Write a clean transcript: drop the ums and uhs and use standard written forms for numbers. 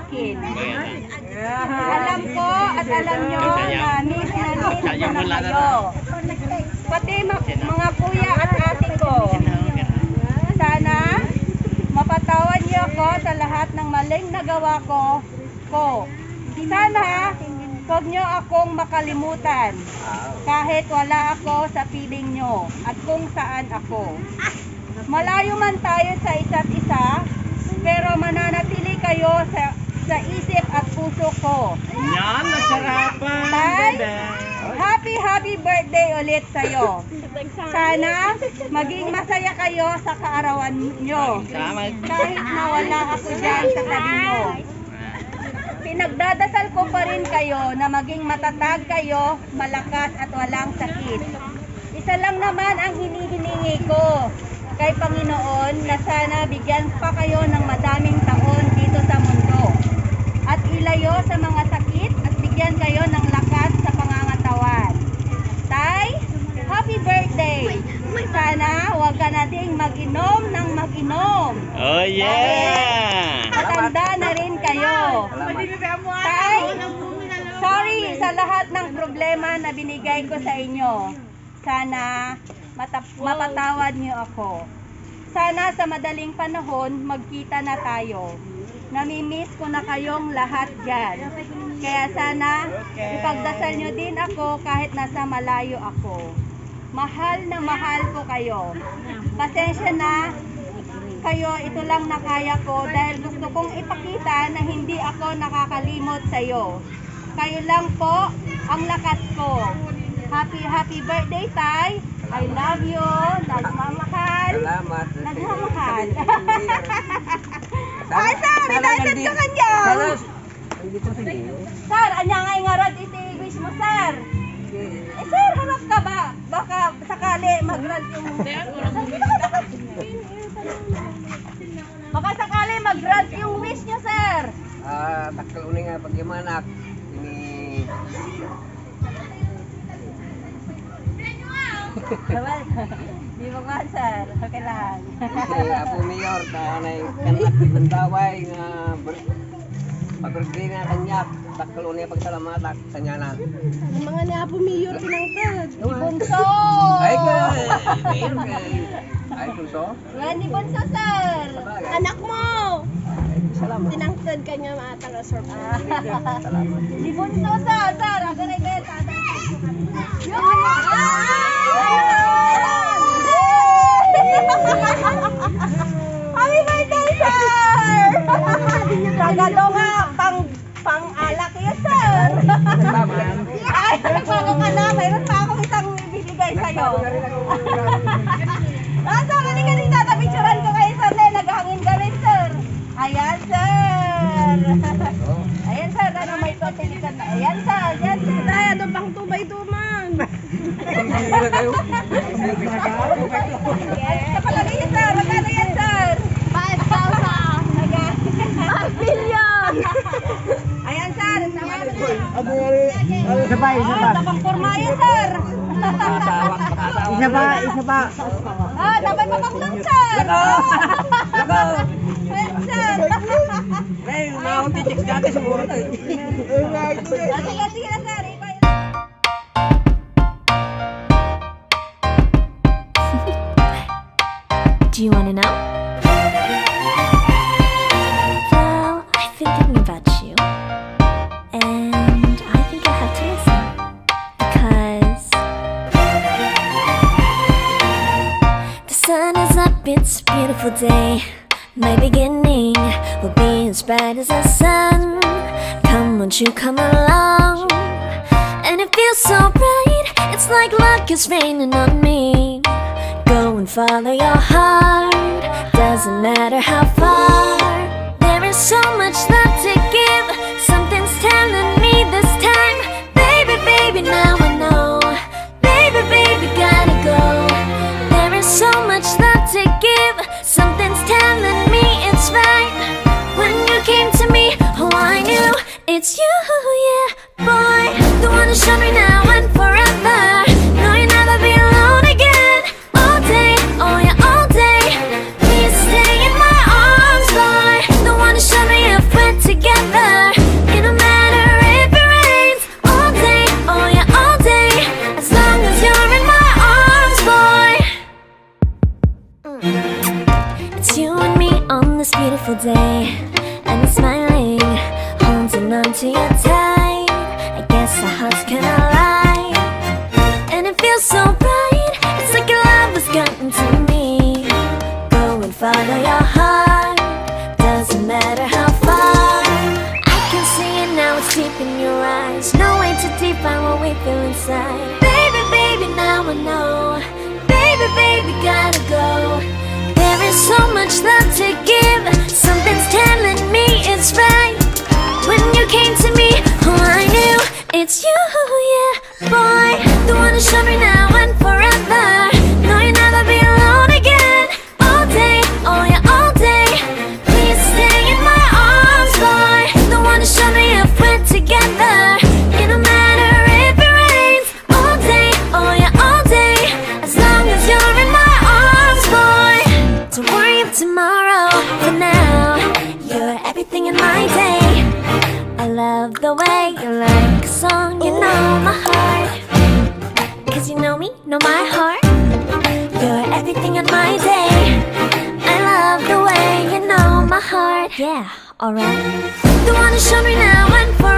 akin. Alam ko at alam nyo na miss na kayo. Pati mga kuya at ate ko. Sana mapatawad niyo ako sa lahat ng maling nagawa ko. Sana huwag niyo akong makalimutan kahit wala ako sa piling niyo at kung saan ako. Malayo man tayo sa isa't isa, pero mananatili kayo sa isip at puso ko. Yan, nasarapan. Tay, happy birthday ulit sa'yo. Sana maging masaya kayo sa kaarawan nyo. Kahit na wala ako dyan sa tabi nyo. Pinagdadasal ko pa rin kayo na maging matatag kayo, malakas at walang sakit. Isa lang naman ang hinihiningi ko kay Panginoon na sana bigyan pa kayo ng madaming taon dito sa mundo. At ilayo sa mga sakit at bigyan kayo ng lakas sa pangangatawan. Tay, happy birthday! Sana huwag ka na ding mag-inom ng mag-inom. Oh yeah! Matanda na rin kayo. Tay, sorry sa lahat ng problema na binigay ko sa inyo. Sana mapatawad niyo ako. Sana sa madaling panahon magkita na tayo. Namimiss ko na kayong lahat dyan. Kaya sana ipagdasal nyo din ako kahit nasa malayo ako. Mahal na mahal ko kayo. Pasensya na kayo, ito lang na kaya ko dahil gusto kong ipakita na hindi ako nakakalimot sa'yo. Kayo lang po ang lakas ko. Happy birthday, Tay. I love you. Nagmamahal. Salamat. Nagmamahal. Ay, sir, inaitan ka kanya. Sir, anya nga ingarad iti wish mo, sir. Sir, harap ka ba? Baka sakali mag-grant yung... Baka sakali mag-grant yung wish niyo, sir. Takal uni nga pagkimanak. Ini... Di mo ka, sir. Okay lang. Apo Mayor, tanay kanak ibandaway nga pag-birthday nga kanyak. Takal uni pagsalamatak sa niya na. Ang mga ni Apo Mayor pinangtad. Ni Bunso! Ay Mayor kay... Ay Bunso? Yan, ni Bunso, sir. Anak mo! Salamat. Tinangtad ka niya maatang surprise. Salamat. Ni Bunso, sir. Sir, aganay kayo, tatay. Happy birthday, sir! Tagalo nga, pang-alak yun, sir. Ay, nagbago ka na. Mayroon pa akong isang ibibigay sa'yo. Nasa kaling-kaling tatapicturan ko kayo, sir. Naghangin ka rin, sir. Ayan, sir. Ayan, sir. Ano may patilikan na? Ayan, sir. Ayan, sir. Tay, ano pang tubay-tuman? Kapalagay yan, sir. Magkano yan, sir? 5,000! 5 billion! Ayan, sir. Isa pa, isa pa. Tapang kurma yan, sir. Isa pa. Dapat papaklong, sir. Ayan, sir. Ay, maahon titik dati siguro na. Sige na, sir. Do you want to know? Well, I've been thinking about you, and I think I have to listen because the sun is up, it's a beautiful day. My beginning will be as bright as the sun. Come, won't you come along? And it feels so bright, it's like luck is raining on me. Go and follow your heart, doesn't matter how far. There is so much love to give, something's telling me this time. Baby, baby, now I know. Baby, baby, gotta go. There is so much love to give, something's telling me it's right. When you came to me, oh I knew it's you, yeah, boy. The one to show me now and forever. No, you'll never be alone again. All day, oh yeah, all day. Please stay in my arms, boy. The one to show me if we're together. to you tight. I guess our hearts can align, and it feels so right. It's like your love has gotten to me. Go and follow your heart, doesn't matter how far. I can see it now, it's deep in your eyes. No way to define what we feel inside. Baby, baby, now I know. Baby, baby, gotta go. There is so much love to give. Something's telling me it's right. When you came to me, oh, I knew it's you, yeah, boy. The one who showed me now and forever. No, you'll never be alone again. All day, oh yeah, all day. Please stay in my arms, boy. The one who showed me if we're together. It don't matter if it rains. All day, oh yeah, all day. As long as you're in my arms, boy. Don't worry of tomorrow. For now, you're everything in my day. I love the way you like a song. You know my heart, 'cause you know me, know my heart. You're everything in my day. I love the way you know my heart. Yeah, alright. The one who showed me now and forever.